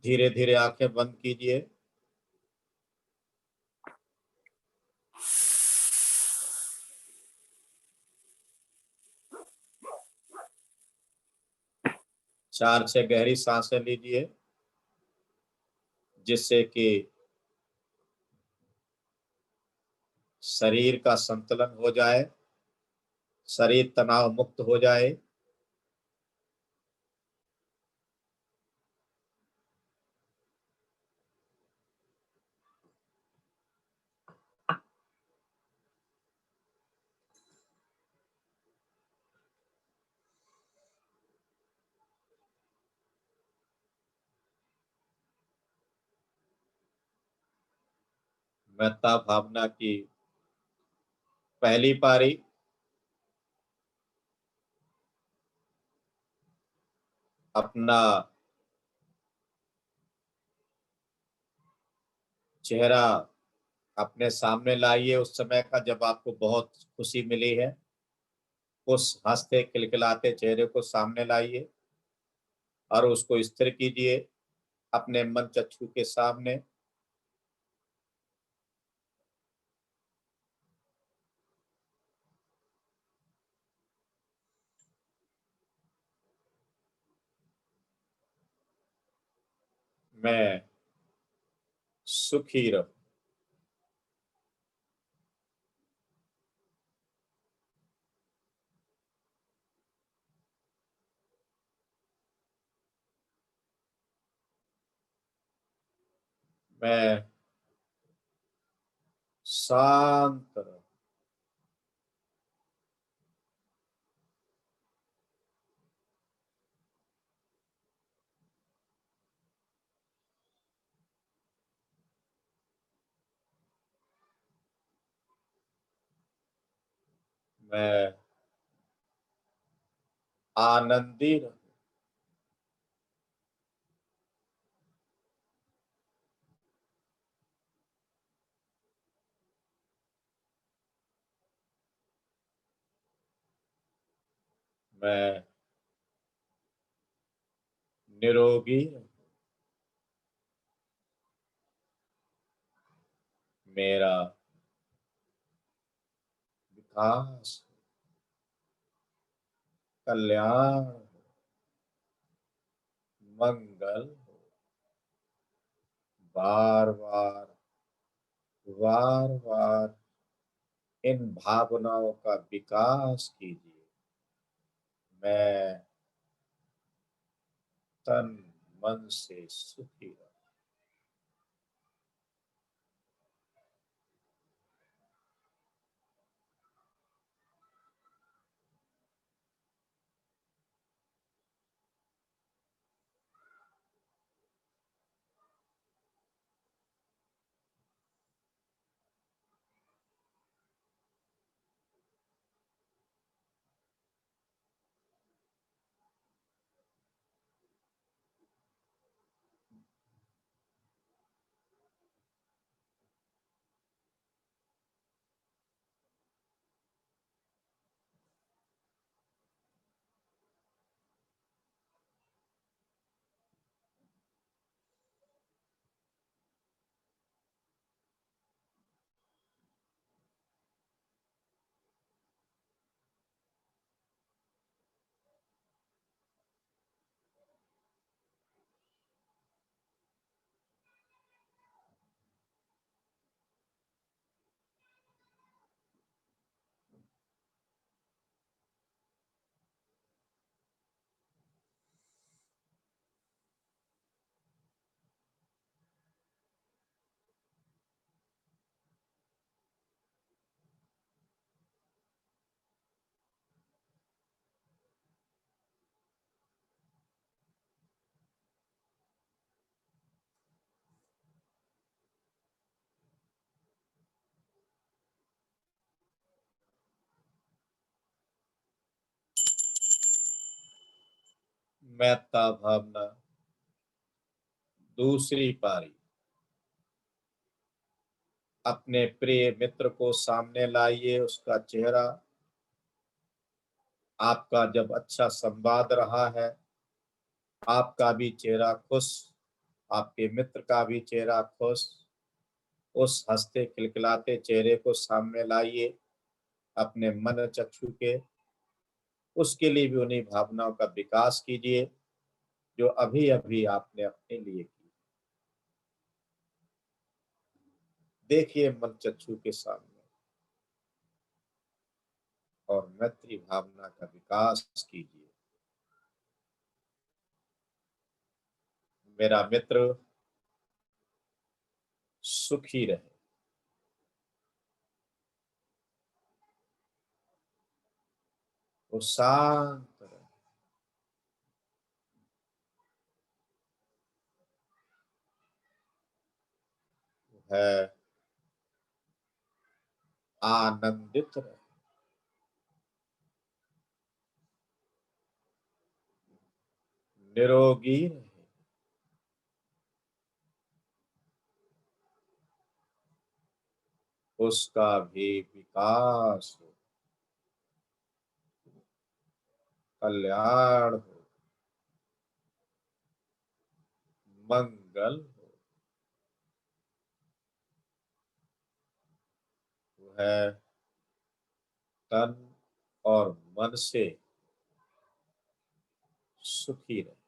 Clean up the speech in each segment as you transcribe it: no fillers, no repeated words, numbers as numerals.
धीरे धीरे आंखें बंद कीजिए। चार छह गहरी सांसें लीजिए, जिससे कि शरीर का संतुलन हो जाए, शरीर तनाव मुक्त हो जाए। मेहता भावना की पहली पारी। अपना चेहरा अपने सामने लाइए उस समय का जब आपको बहुत खुशी मिली है। उस हंसते खिलखिलाते चेहरे को सामने लाइए और उसको स्थिर कीजिए अपने मन चक्षु के सामने। मैं सुखी रहूं। मैं शांत रहूं। मैं आनंदी रहूं। मैं निरोगी रहूं। मेरा विकास, कल्याण, मंगल बार बार बार बार इन भावनाओं का विकास कीजिए। मैं तन मन से सुखी रहूं। मेहता भावना दूसरी पारी। अपने प्रिय मित्र को सामने लाइए, उसका चेहरा। आपका जब अच्छा संवाद रहा है, आपका भी चेहरा खुश आपके मित्र का भी चेहरा खुश, उस हंसते खिलखिलाते चेहरे को सामने लाइए अपने मन चक्षु के। उसके लिए भी उन्हीं भावनाओं का विकास कीजिए जो अभी अभी आपने अपने लिए की। देखिए मन चक्षु के सामने और मैत्री भावना का विकास कीजिए। मेरा मित्र सुखी रहे। वो शांत रहे। है आनंदित रहे। निरोगी रहे। उसका भी विकास हो, कल्याण हो, मंगल हो। वह तन और मन से सुखी रहे।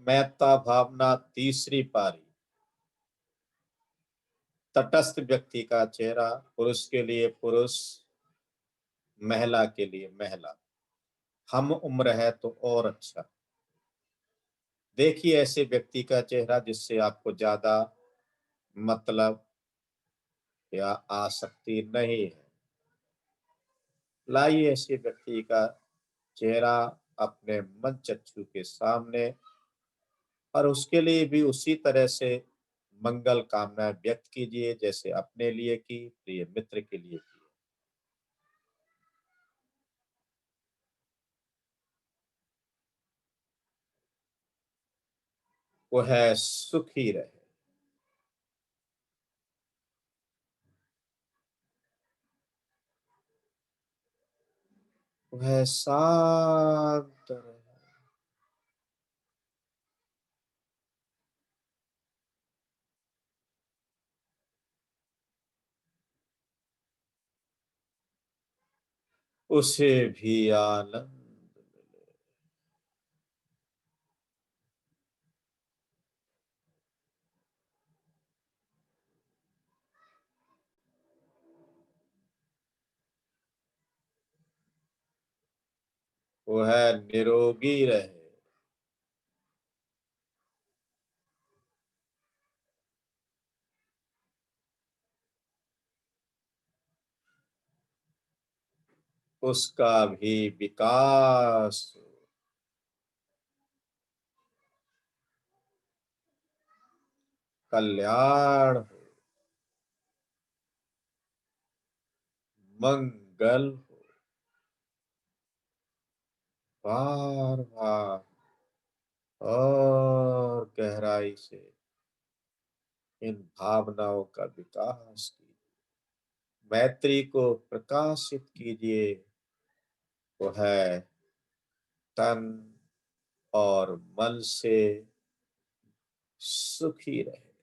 मेहता भावना तीसरी पारी। तटस्थ व्यक्ति का चेहरा, पुरुष के लिए पुरुष, महिला के लिए महिला। हम उम्र है तो और अच्छा। देखिए ऐसे व्यक्ति का चेहरा जिससे आपको ज्यादा मतलब या आसक्ति नहीं है। लाइए ऐसे व्यक्ति का चेहरा अपने मन चक्षु के सामने और उसके लिए भी उसी तरह से मंगल कामनाएं व्यक्त कीजिए जैसे अपने लिए की, प्रिय मित्र के लिए की। वो है सुखी रहे। वह शांत रहे। उसे भी आनंद मिले। वह निरोगी रहे। उसका भी विकास हो। कल्याण हो। मंगल हो। बार बार और गहराई से इन भावनाओं का विकास कीजिए। मैत्री को प्रकाशित कीजिए। वो है तन और मन से सुखी रहे।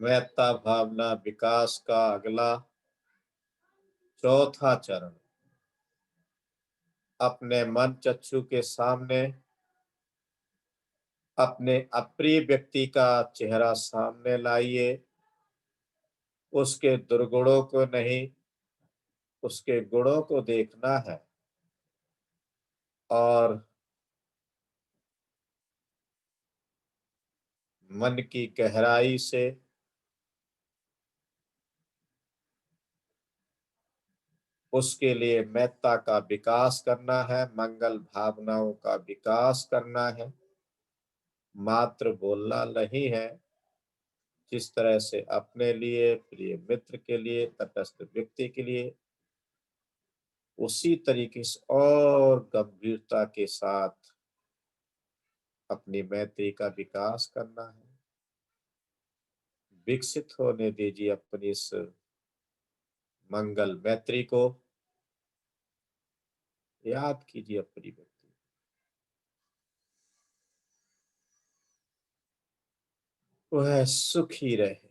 मेहता भावना विकास का अगला चौथा चरण, अपने मन चक्षु के सामने अपने अप्रिय व्यक्ति का चेहरा सामने लाइए। उसके दुर्गुणों को नहीं, उसके गुणों को देखना है और मन की गहराई से उसके लिए मेत्ता का विकास करना है, मंगल भावनाओं का विकास करना है। मात्र बोलना नहीं है। जिस तरह से अपने लिए, प्रिय मित्र के लिए, तटस्थ व्यक्ति के लिए, उसी तरीके से और गंभीरता के साथ अपनी मैत्री का विकास करना है। विकसित होने दीजिए अपनी इस मंगल मैत्री को। याद कीजिए अपनी व्यक्ति, वह सुखी रहे,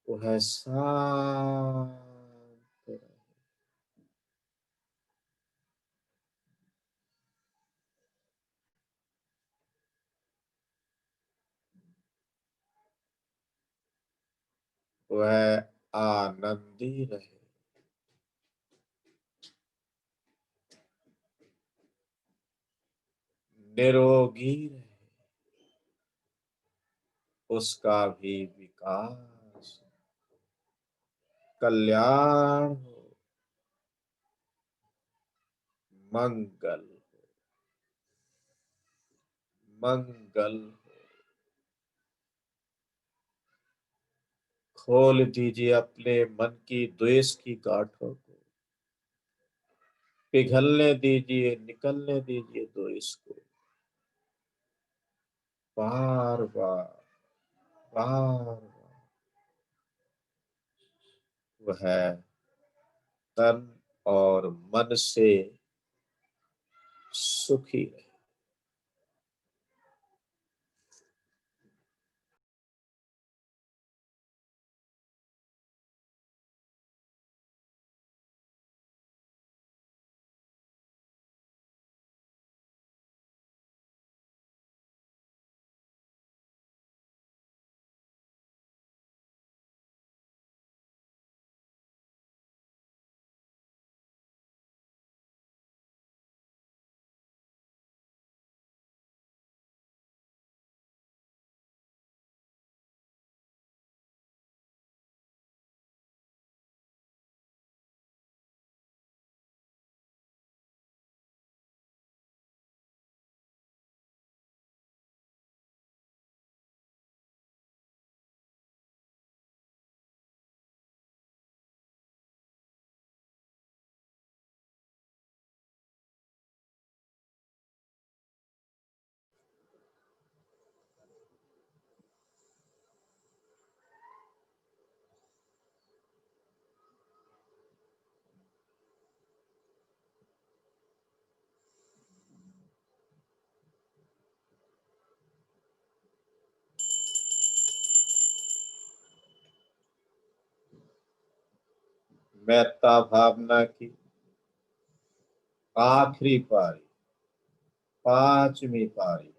वह शांत रहे, वह आनंदी रहे, निरोगी रहे, उसका भी विकास, कल्याण हो, मंगल, मंगल। खोल दीजिए अपने मन की द्वेष की गांठों को, पिघलने दीजिए, निकलने दीजिए द्वेष को, बार बार, बार बार। वह तन और मन से सुखी रहे। मेहता भावना की आखिरी पारी, पांचवी पारी।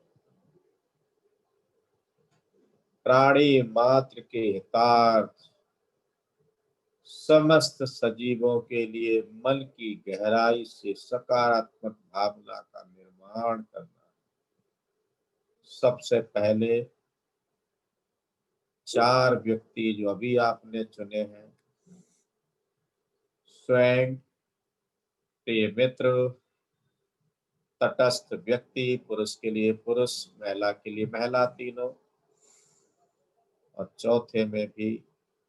प्राणी मात्र के हितार्थ, समस्त सजीवों के लिए मन की गहराई से सकारात्मक भावना का निर्माण करना। सबसे पहले 4 व्यक्ति जो अभी आपने चुने हैं, स्वयं, प्रिय मित्र, तटस्थ व्यक्ति, पुरुष के लिए पुरुष, महिला के लिए महिला, तीनों, और चौथे में भी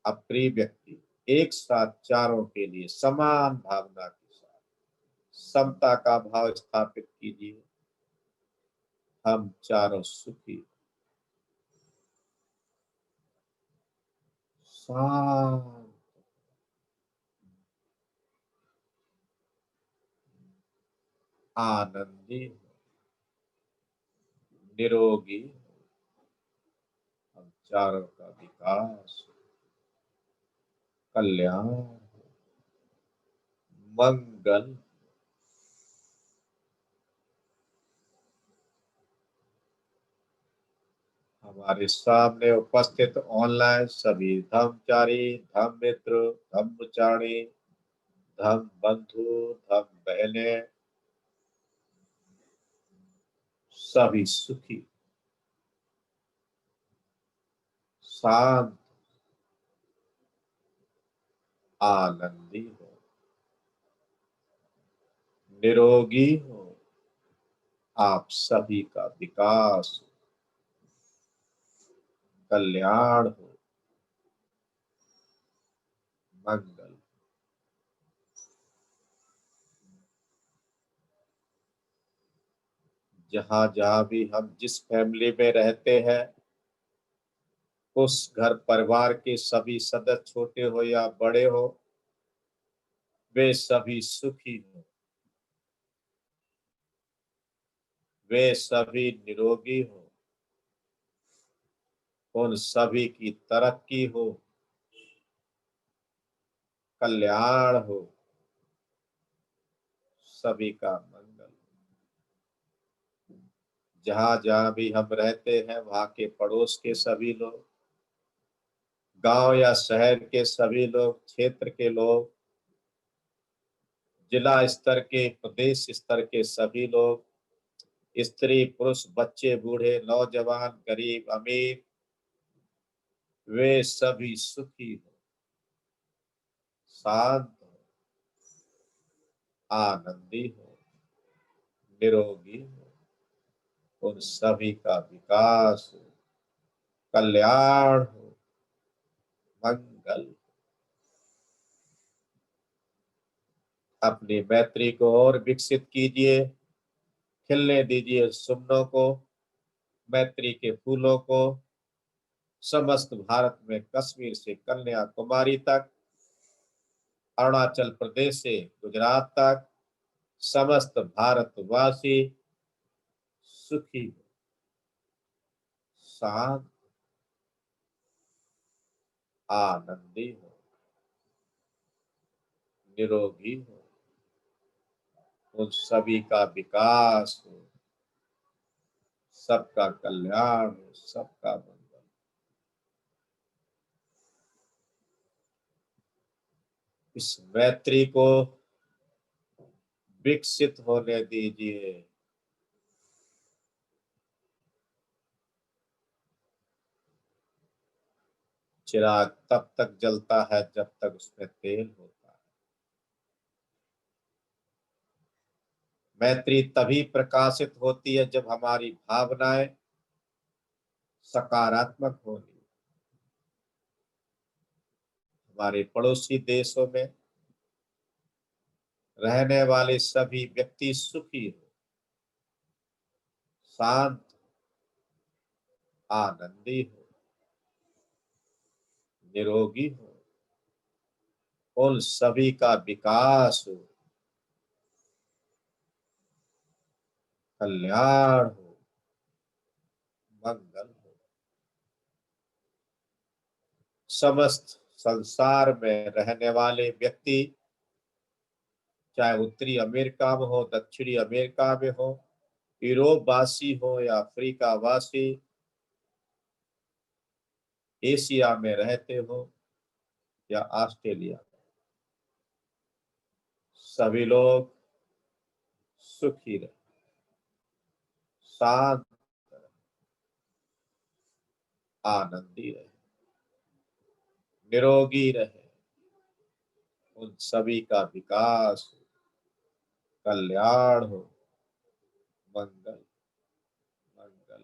अप्रिय व्यक्ति। एक साथ चारों के लिए समान भावना के साथ समता का भाव स्थापित कीजिए। हम चारों सुखी, शांत, आनंदी, निरोगी, हम चारों का विकास, कल्याण, मंगल। हमारे सामने उपस्थित ऑनलाइन सभी धर्मचारी, धर्म मित्र, धर्मचारी, धर्म बंधु, धर्म बहने, सभी सुखी, शांत, आनंदी हो, निरोगी हो। आप सभी का विकास, कल्याण हो, मंगल। जहां जहां भी हम जिस फैमिली में रहते हैं, उस घर परिवार के सभी सदस्य, छोटे हो या बड़े हो, वे सभी सुखी हो, वे सभी निरोगी हो, उन सभी की तरक्की हो, कल्याण हो, सभी का मंगल हो। जहां जहां भी हम रहते हैं, वहां के पड़ोस के सभी लोग, गांव या शहर के सभी लोग, क्षेत्र के लोग, जिला स्तर के, प्रदेश स्तर के सभी लोग, स्त्री पुरुष, बच्चे बूढ़े, नौजवान, गरीब अमीर, वे सभी सुखी हो, शांत हो, आनंदी हो, निरोगी हो, उन सभी का विकास हो, कल्याण हो, मंगल। अपनी मैत्री को और विकसित कीजिए, खिलने दीजिए सुमनों को, मैत्री के फूलों को, समस्त भारत में, कश्मीर से कन्याकुमारी तक, अरुणाचल प्रदेश से गुजरात तक, समस्त भारतवासी सुखी हो, शांत, आनंदी हो, निरोगी हो, उन सभी का विकास हो, सबका कल्याण हो, सबका मंगल। इस मैत्री को विकसित होने दीजिए। चिराग तब तक जलता है जब तक उसमें तेल होता है। मैत्री तभी प्रकाशित होती है जब हमारी भावनाएं सकारात्मक होगी। हमारे पड़ोसी देशों में रहने वाले सभी व्यक्ति सुखी हो, शांत, आनंदी हो, निरोगी हो, उन सभी का विकास हो, कल्याण हो, मंगल हो। समस्त संसार में रहने वाले व्यक्ति, चाहे उत्तरी अमेरिका में हो, दक्षिणी अमेरिका में हो, यूरोप वासी हो या अफ्रीका वासी, एशिया में रहते हो या ऑस्ट्रेलिया में, सभी लोग सुखी रहे, शांत रहे, आनंदी रहे, निरोगी रहे, उन सभी का विकास हो, कल्याण हो, मंगल, मंगल,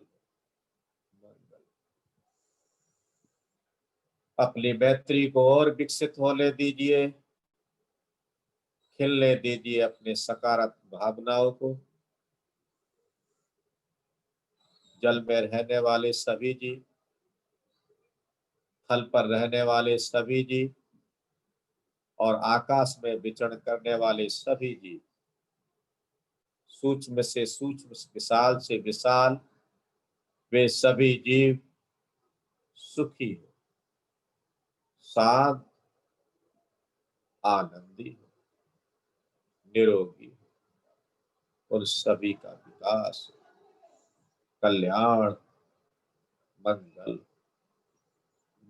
मंगल। अपनी मैत्री को और विकसित होने दीजिए, खिलने दीजिए अपने सकारात्मक भावनाओं को। जल में रहने वाले सभी जीव, थल पर रहने वाले सभी जीव और आकाश में विचरण करने वाले सभी जीव, सूक्ष्म से सूक्ष्म, विशाल से विशाल, वे सभी जीव सुखी हो, शांत, आनंदी हो, निरोगी हो, और सभी का विकास हो, कल्याण, मंगल,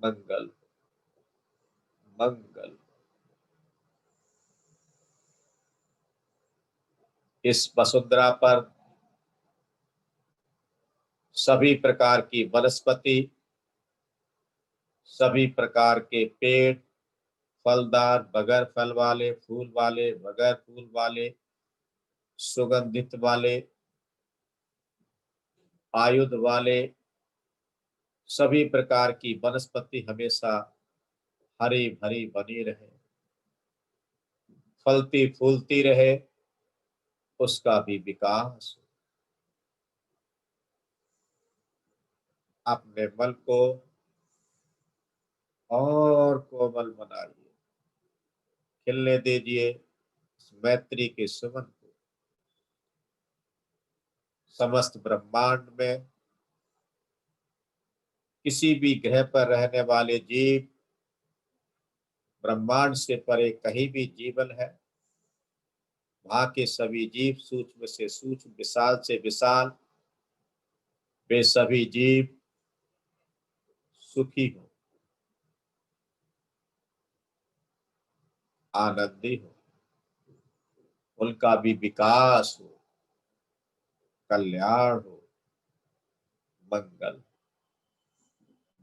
मंगल, मंगल। इस वसुंधरा पर सभी प्रकार की वनस्पति, सभी प्रकार के पेड़, फलदार, बगैर फल वाले, फूल वाले, बगैर फूल वाले, सुगंधित वाले, आयुध वाले, सभी प्रकार की वनस्पति हमेशा हरी भरी बनी रहे, फलती फूलती रहे, उसका भी विकास हो, अपने मन को और कोमल बनाइए, खिलने दीजिए इस मैत्री के सुमन को। समस्त ब्रह्मांड में किसी भी ग्रह पर रहने वाले जीव, ब्रह्मांड से परे कहीं भी जीवन है, वहां के सभी जीव सूक्ष्म से सूक्ष्म, विशाल से विशाल, वे सभी जीव सुखी हो, आनंदी हो, उनका भी विकास हो, कल्याण हो, मंगल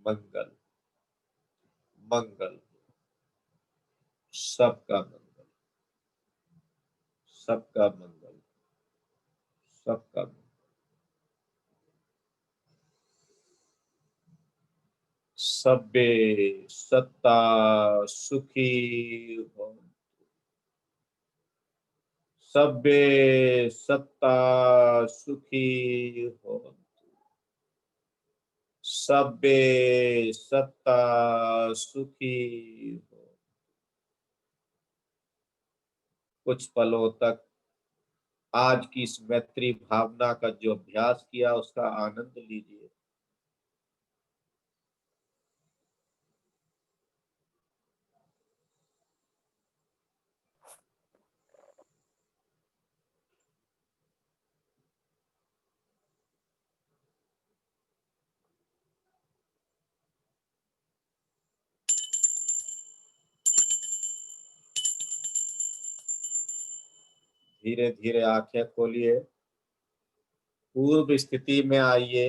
मंगल मंगल, सबका मंगल, सबका मंगल, सबका मंगल। सबे सत्ता सुखी हो, सबे सत्ता सुखी हो, सबे सत्ता सुखी हो। कुछ पलों तक आज की इस मैत्री भावना का जो अभ्यास किया उसका आनंद लीजिए। धीरे धीरे आंखें खोलिए, पूर्व स्थिति में आइए।